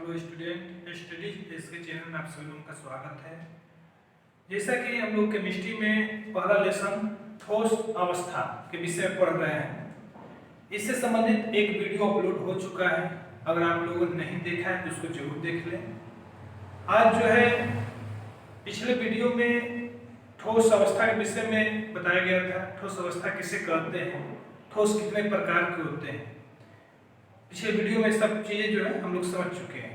Hello student, studies इसके channel में आप सभी लोगों का स्वागत है। जैसा कि हम लोग केमिस्ट्री में पहला लेसन ठोस अवस्था के विषय में पढ़ रहे हैं, इससे संबंधित एक वीडियो अपलोड हो चुका है। अगर आप लोगों ने नहीं देखा है तो उसको जरूर देख लें। आज जो है पिछले वीडियो में ठोस अवस्था के विषय में बताया गया था, ठोस अवस्था किसे कहते हैं, ठोस कितने प्रकार के होते हैं। पिछले वीडियो में सब चीजें जो है हम लोग समझ चुके हैं।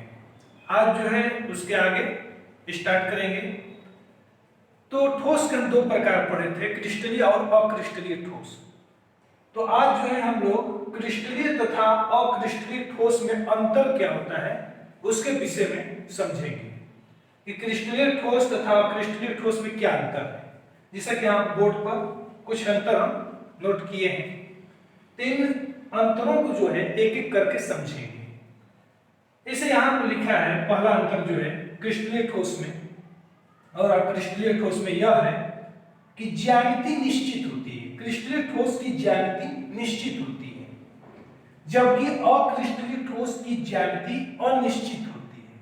आज जो है उसके आगे स्टार्ट करेंगे। तो ठोस के हम दो प्रकार पढ़े थे, क्रिस्टलीय और अक्रिस्टलीय ठोस। तो आज जो है हम लोग क्रिस्टलीय तथा अक्रिस्टलीय ठोस में अंतर क्या होता है उसके विषय में समझेंगे कि क्रिस्टलीय ठोस तथा अक्रिस्टलीय ठोस में क्या अंतर है। जैसा कि आप बोर्ड पर कुछ अंतर हम नोट किए हैं, तो इन अंतरों को जो है एक एक करके समझेंगे। इसे यहां पर लिखा है, पहला अंतर जो है क्रिस्टलीय ठोस में और अक्रिस्टलीय ठोस में यह है कि ज्यामिति निश्चित होती है। क्रिस्टलीय ठोस की ज्यामिति निश्चित होती है, जबकि अक्रिस्टलीय ठोस की ज्यामिति अनिश्चित होती है।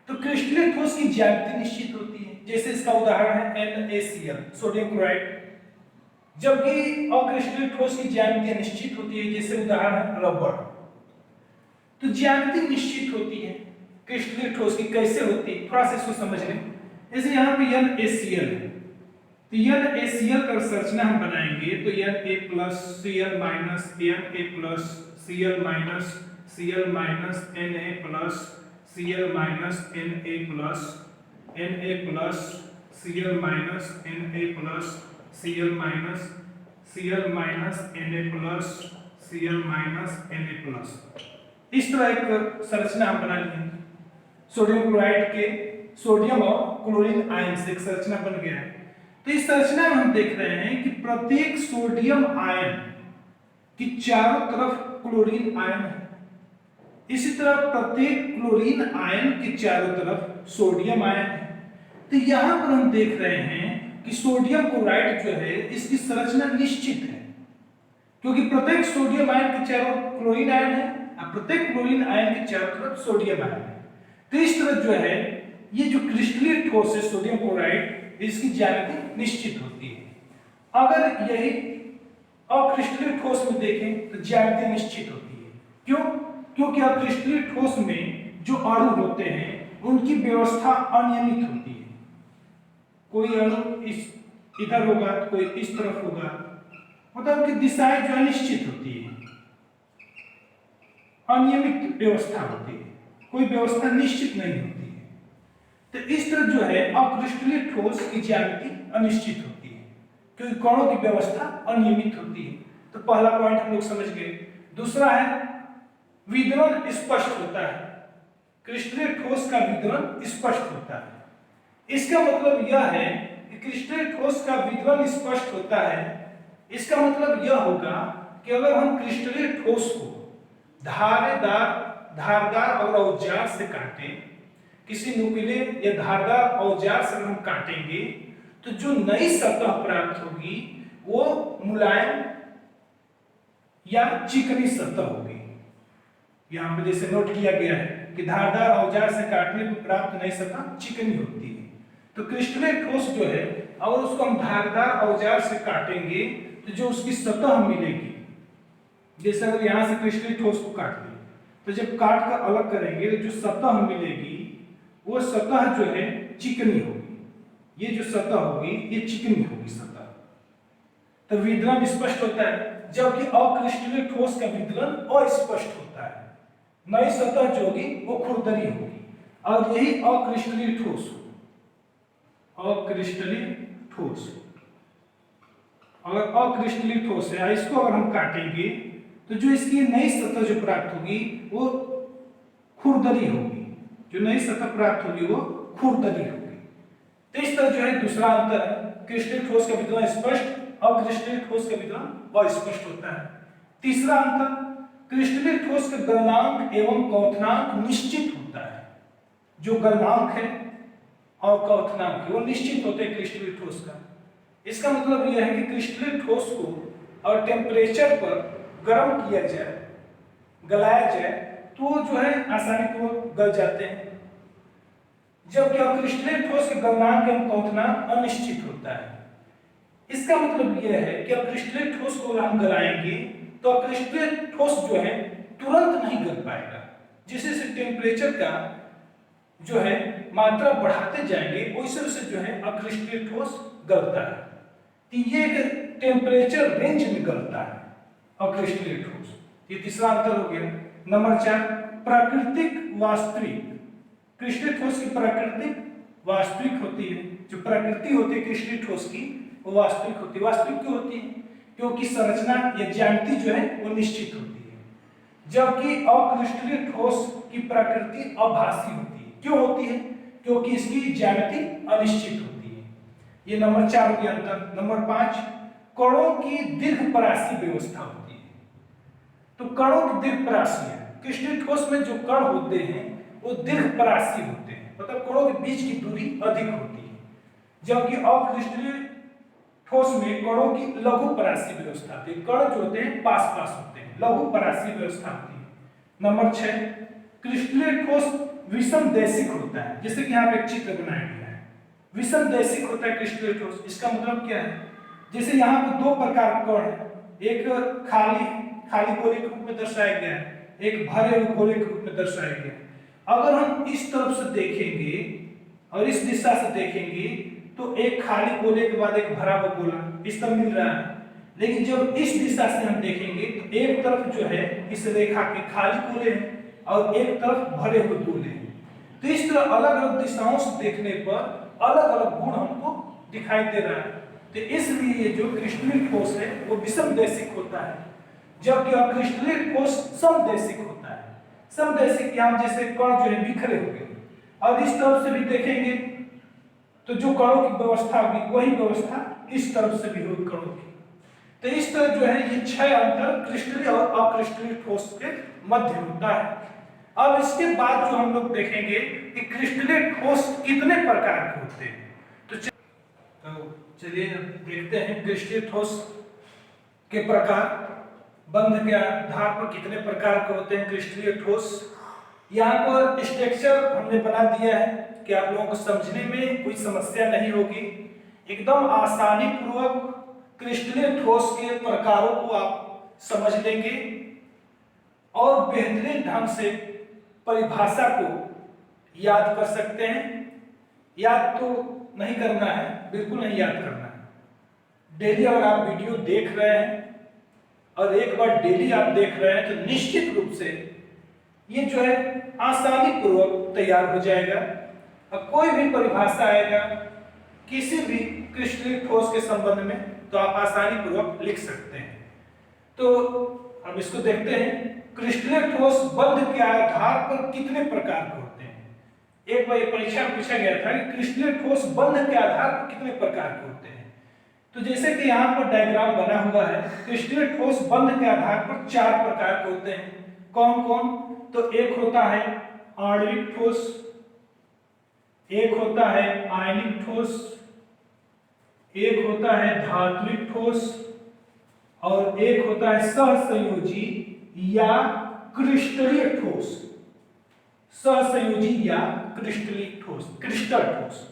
तो क्रिस्टलीय ठोस की ज्यामिति निश्चित होती है, जैसे इसका उदाहरण है NaCl, सोडियम क्लोराइड, जबकि अक्रिस्टलीय ठोस की ज्यामिति निश्चित होती है, जैसे उदाहरण है रबर। तो ज्यामिति निश्चित होती है क्रिस्टलीय ठोस की, कैसे होती है थोड़ा सा इसको समझ लें। जैसे यहाँ पे NaCl है, तो NaCl का संरचना हम बनाएंगे तो Na plus Cl minus Na plus Cl minus Cl minus Na plus Cl minus Na plus Na plus Cl minus Na plus Cl minus Cl minus Na plus Cl minus Na plus, इस तरह एक संरचना हम बना लेंगे। Sodium chloride के sodium और chlorine ion से एक संरचना बन गया है। तो इस संरचना में हम देख रहे हैं कि प्रत्येक सोडियम आयन की चारों तरफ क्लोरीन आयन है, इसी तरह प्रत्येक क्लोरीन आयन के चारों तरफ सोडियम आयन है। तो यहां पर हम देख रहे हैं कि सोडियम क्लोराइड जो है इसकी संरचना निश्चित है, क्योंकि प्रत्येक सोडियम आयन के चारों क्लोरीन आयन है और प्रत्येक क्लोरीन आयन के चारों तरफ सोडियम आयन है। तो इस तरह जो है ये जो क्रिस्टलीय ठोस है सोडियम क्लोराइड, इसकी ज्यामिति निश्चित होती है। अगर यही अक्रिस्टलीय ठोस में देखें तो ज्यामिति निश्चित होती है। क्यों? क्योंकि अक्रिस्टलीय ठोस में जो अणु होते हैं उनकी व्यवस्था अनियमित होती है। कोई अणु इस इधर होगा तो कोई इस तरफ होगा, मतलब उनकी दिशाएं जो है निश्चित होती है, अनियमित व्यवस्था होती है, कोई व्यवस्था निश्चित नहीं होती है। तो इस तरह जो है अक्रिस्टलीय ठोस की ज्यामिति अनिश्चित होती है, क्योंकि कणों की व्यवस्था अनियमित होती है। तो पहला पॉइंट हम लोग समझ गए। दूसरा है विदलन स्पष्ट होता है, क्रिस्टलीय ठोस का विदलन स्पष्ट होता है। इसका मतलब यह है कि क्रिस्टलीय ठोस का विदलन स्पष्ट होता है। इसका मतलब यह होगा कि अगर हम क्रिस्टलीय ठोस को धारदार और औजार से काटें, किसी नुकीले या धारदार औजार से हम काटेंगे, तो जो नई सतह प्राप्त होगी वो मुलायम या चिकनी सतह होगी। यहां पे जैसे नोट किया गया है कि धारदार औजार से काटने पर प्राप्त नई सतह चिकनी होती है। तो क्रिस्टलीय ठोस जो है अगर उसको हम धारदार औजार से काटेंगे तो जो उसकी सतह मिलेगी, जैसे अगर यहां से क्रिस्टलीय ठोस को काट दें तो जब काट कर अलग करेंगे तो जो सतह मिलेगी वो सतह जो है चिकनी होगी। ये जो सतह होगी ये चिकनी होगी सतह। तो विदलन स्पष्ट होता है, जबकि अक्रिस्टलीय ठोस का विदलन अस्पष्ट होता है। नई सतह जो होगी वो खुरदरी होगी। और यही अक्रिस्टलीय ठोस हो, अक्रिस्टलीय ठोस, अगर अक्रिस्टलीय ठोस है इसको अगर हम काटेंगे तो जो इसकी नई सतह जो प्राप्त होगी वो खुरदरी होगी। जो नई सतह प्राप्त होगी वो खुरदरी होगी। तो इस तरह जो है दूसरा अंतर है, क्रिस्टलीय ठोस का विदलन स्पष्ट, अक्रिस्टलीय ठोस का विदलन अस्पष्ट होता है। तीसरा अंतर, क्रिस्टलीय ठोस का गलनांक एवं क्वथनांक निश्चित होता है। जो गलनांक है और क्वथनांक वो निश्चित होते हैं क्रिस्टलीय ठोस का। इसका मतलब यह है कि क्रिस्टलीय ठोस को और टेम्परेचर पर गर्म किया जाए, गलाया जाए तो जो है आसानी पूर्वक गल जाते हैं, जबकि अक्रिस्टलीय ठोस के गलनांक एवं पहुंचना अनिश्चित होता है। इसका मतलब यह है कि अक्रिस्टलीय ठोस को हम गलाएंगे तो अक्रिस्टलीय ठोस जो है तुरंत नहीं गल पाएगा, जिससे से टेम्परेचर का जो है मात्रा बढ़ाते जाएंगे वैसे वैसे जो है अक्रिस्टलीय ठोस गलता है। तो ये एक टेम्परेचर रेंज में गलता है अक्रिस्टलीय ठोस। ये तीसरा अंतर हो गया। नंबर 4, प्राकृतिक वास्तविक। क्रिस्टलीय ठोस की प्राकृतिक वास्तविक होती है, जो प्रकृति होती है क्रिस्टलीय ठोस की वो वास्तविक होती है। वास्तविक क्यों होती है? क्योंकि संरचना या ज्यामिति जो है वो निश्चित होती है, जबकि अक्रिस्टलीय ठोस की प्रकृति आभासी होती है। क्यों होती है? क्योंकि इसकी ज्यामिति अनिश्चित होती है। ये नंबर 4 के अंतर। नंबर 5, कणों की दीर्घपरासी व्यवस्था होती है। तो कणों की दीर्घपरासी है, क्रिस्टलीय ठोस में जो कण होते हैं वो दीर्घपरासी होते हैं, मतलब कणों के बीच की दूरी अधिक होती है, जबकि अक्रिस्टलीय ठोस में कणों की लघुपरासी व्यवस्था होती है। कण जो होते हैं पास पास होते हैं, लघुपरासी व्यवस्था होती है। नंबर 6, क्रिस्टलीय ठोस विषमदैशिक होता है, जैसे कि यहाँ पे एक चित्र बनाया गया है। विषमदैशिक होता है क्रिस्टलीय ठोस। इसका मतलब क्या है? जैसे यहाँ पे दो प्रकार के कण है, एक खाली गोले के रूप में दर्शाया गया है, एक भरे हुए गोले के रूप में दर्शाया गया है। अगर हम इस तरफ से देखेंगे और इस दिशा से देखेंगे तो एक खाली गोले के बाद एक भरा हुआ गोला इस तरह मिल रहा है, लेकिन जब इस दिशा से हम देखेंगे तो एक तरफ जो है इस रेखा के खाली गोले हैं और एक तरफ भरे हुए गोले हैं। तो इस तरह अलग अलग दिशाओं से देखने पर अलग अलग गुण हमको दिखाई दे रहा है। तो इसलिए ये जो क्रिस्टलीय ठोस है वो विषमदैशिक होता है, जबकि अक्रिस्टलीय ठोस समदैशिक होता है। समदैशिक यहाँ जैसे कण जो है बिखरे हुए, और इस तरफ से भी देखेंगे तो जो कणों की व्यवस्था होगी वही व्यवस्था इस तरफ से भी होगी कणों की। तो इस तरह जो है ये 6 अंतर क्रिस्टलीय और अक्रिस्टलीय ठोस के मध्य होता है। अब इसके बाद जो हम लोग देखेंगे कि क्रिस्टलीय ठोस कितने प्रकार के होते हैं। तो चलिए देखते हैं क्रिस्टलीय ठोस के प्रकार, बंध के आधार पर कितने प्रकार के होते हैं क्रिस्टलीय ठोस। यहाँ पर स्ट्रक्चर हमने बना दिया है कि आप लोगों को समझने में कोई समस्या नहीं होगी, एकदम आसानी पूर्वक क्रिस्टलीय ठोस के प्रकारों को आप समझ लेंगे और बेहतरीन ढंग से परिभाषा को याद कर सकते हैं। याद तो नहीं करना है, बिल्कुल नहीं याद करना है। डेली अगर आप वीडियो देख रहे हैं और एक बार डेली आप देख रहे हैं तो निश्चित रूप से ये जो है आसानी पूर्वक तैयार हो जाएगा। अब कोई भी परिभाषा आएगा किसी भी क्रिस्टलीय ठोस के संबंध में तो आप आसानी पूर्वक लिख सकते हैं। तो अब इसको देखते हैं, क्रिस्टलीय ठोस बंध के आधार पर कितने प्रकार के होते हैं। एक बार परीक्षा में पूछा गया था कि क्रिस्टलीय ठोस बंध के आधार पर कितने प्रकार के होते हैं। तो जैसे कि यहाँ पर डायग्राम बना हुआ है, क्रिस्टलीय ठोस बंध के आधार पर 4 प्रकार के होते हैं। कौन कौन? तो एक होता है आणविक ठोस, एक होता है आयनिक ठोस, एक होता है धात्विक ठोस और एक होता है सहसंयोजी या क्रिस्टलीय ठोस। सहसंयोजी या क्रिस्टलीय ठोस, क्रिस्टल ठोस,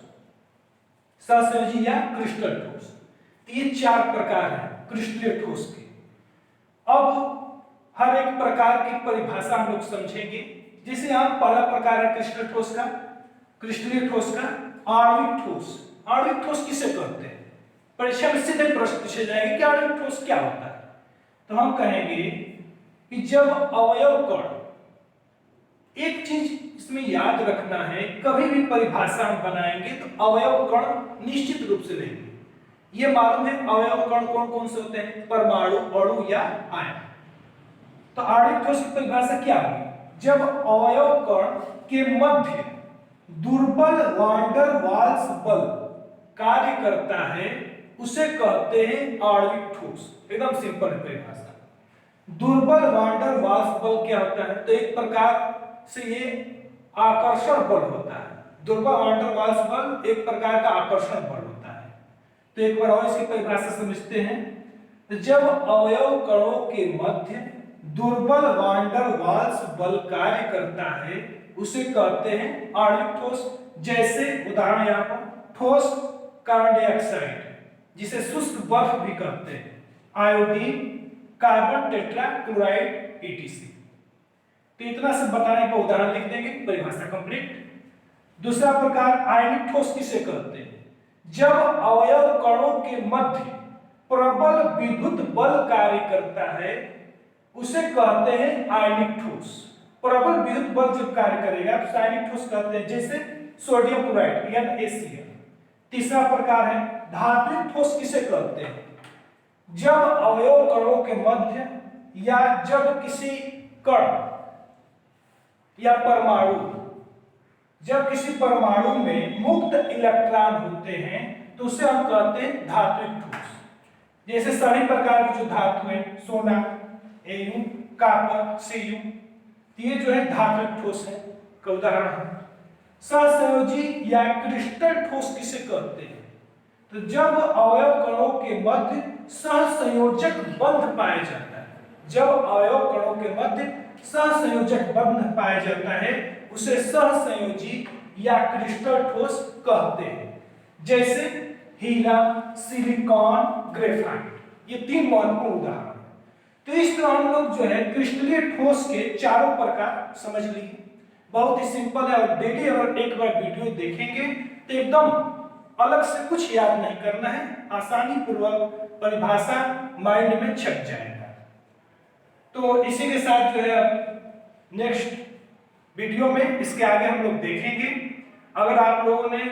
सहसंयोजी या क्रिस्टल ठोस। ये 4 प्रकार हैं क्रिस्टलीय ठोस के। अब हर एक प्रकार की परिभाषा हम लोग समझेंगे। जैसे यहाँ पहला प्रकार है क्रिस्टलीय ठोस का, क्रिस्टलीय ठोस का आणविक ठोस। आणविक ठोस किसे कहते हैं? परीक्षा में सीधे प्रश्न पूछे जाएंगे कि आणविक ठोस क्या होता है। तो हम कहेंगे कि जब अवयव कण, एक चीज इसमें याद रखना है, कभी भी परिभाषा हम बनाएंगे तो अवयव कण निश्चित रूप से लेंगे। ये मालूम है अवयव कण कौन कौन से होते हैं? परमाणु, अणु या आयन। तो आणविक ठोस की परिभाषा क्या होगी? जब अवयव कण के मध्य दुर्बल वान डेर वाल्स बल कार्य करता है उसे कहते हैं आणविक ठोस। एकदम सिंपल परिभाषा। दुर्बल वान डेर वाल्स बल क्या होता है? तो एक प्रकार से ये आकर्षण बल होता है। दुर्बल वान डेर वाल्स बल एक प्रकार का आकर्षण बल होता है। तो एक बार और इसकी परिभाषा समझते हैं। जब अवयव कणों के मध्य दुर्बल वांडर वाल्स बल कार्य करता है उसे कहते हैं आणविक ठोस। जैसे उदाहरण यहाँ पर ठोस कार्बन डाइऑक्साइड, जिसे शुष्क बर्फ भी कहते हैं, iodine, carbon tetra chloride etc. तो इतना सब बताने का उदाहरण लिख देंगे, परिभाषा कंप्लीट। दूसरा प्रकार आयनिक ठोस किसे कहते हैं? जब अवयव कणों के मध्य प्रबल विद्युत बल कार्य करता है उसे कहते हैं आयनिक ठोस। प्रबल विद्युत बल जब कार्य करेगा तो आयनिक ठोस कहते हैं, जैसे सोडियम क्लोराइड NaCl। तीसरा प्रकार है धात्विक ठोस किसे कहते हैं? जब अवयव कणों के मध्य या जब किसी कण या परमाणु, जब किसी परमाणु में मुक्त इलेक्ट्रॉन होते हैं तो उसे हम कहते हैं धात्विक ठोस। जैसे सभी प्रकार की जो धातु है, सोना Au, कॉपर Cu, ये जो है धात्विक ठोस है का उदाहरण है। सहसंयोजी या क्रिस्टल ठोस किसे कहते हैं? तो जब अवयव कणों के मध्य सहसंयोजक बंध पाया जाता है, जब अवयव कणों के मध्य सहसंयोजक बंध पाया जाता है उसे सहसंयोजी या क्रिस्टल ठोस कहते हैं। जैसे हीरा, सिलिकॉन, ग्रेफाइट, ये तीन महत्वपूर्ण उदाहरण। तो इस तरह हम लोग जो है क्रिस्टलीय ठोस के चारों प्रकार समझ लिए। बहुत ही सिंपल है और डेली अगर एक बार वीडियो देखेंगे तो एकदम अलग से कुछ याद नहीं करना है, आसानी पूर्वक परिभाषा माइंड में छप जाएगा। तो इसी के साथ जो है अब नेक्स्ट वीडियो में इसके आगे हम लोग देखेंगे। अगर आप लोगों ने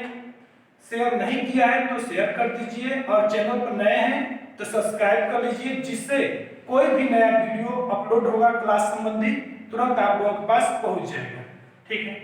शेयर नहीं किया है तो शेयर कर दीजिए और चैनल पर नए हैं तो सब्सक्राइब कर लीजिए, जिससे कोई भी नया वीडियो अपलोड होगा क्लास संबंधी तुरंत आप लोगों के पास पहुंच जाएगा। ठीक है।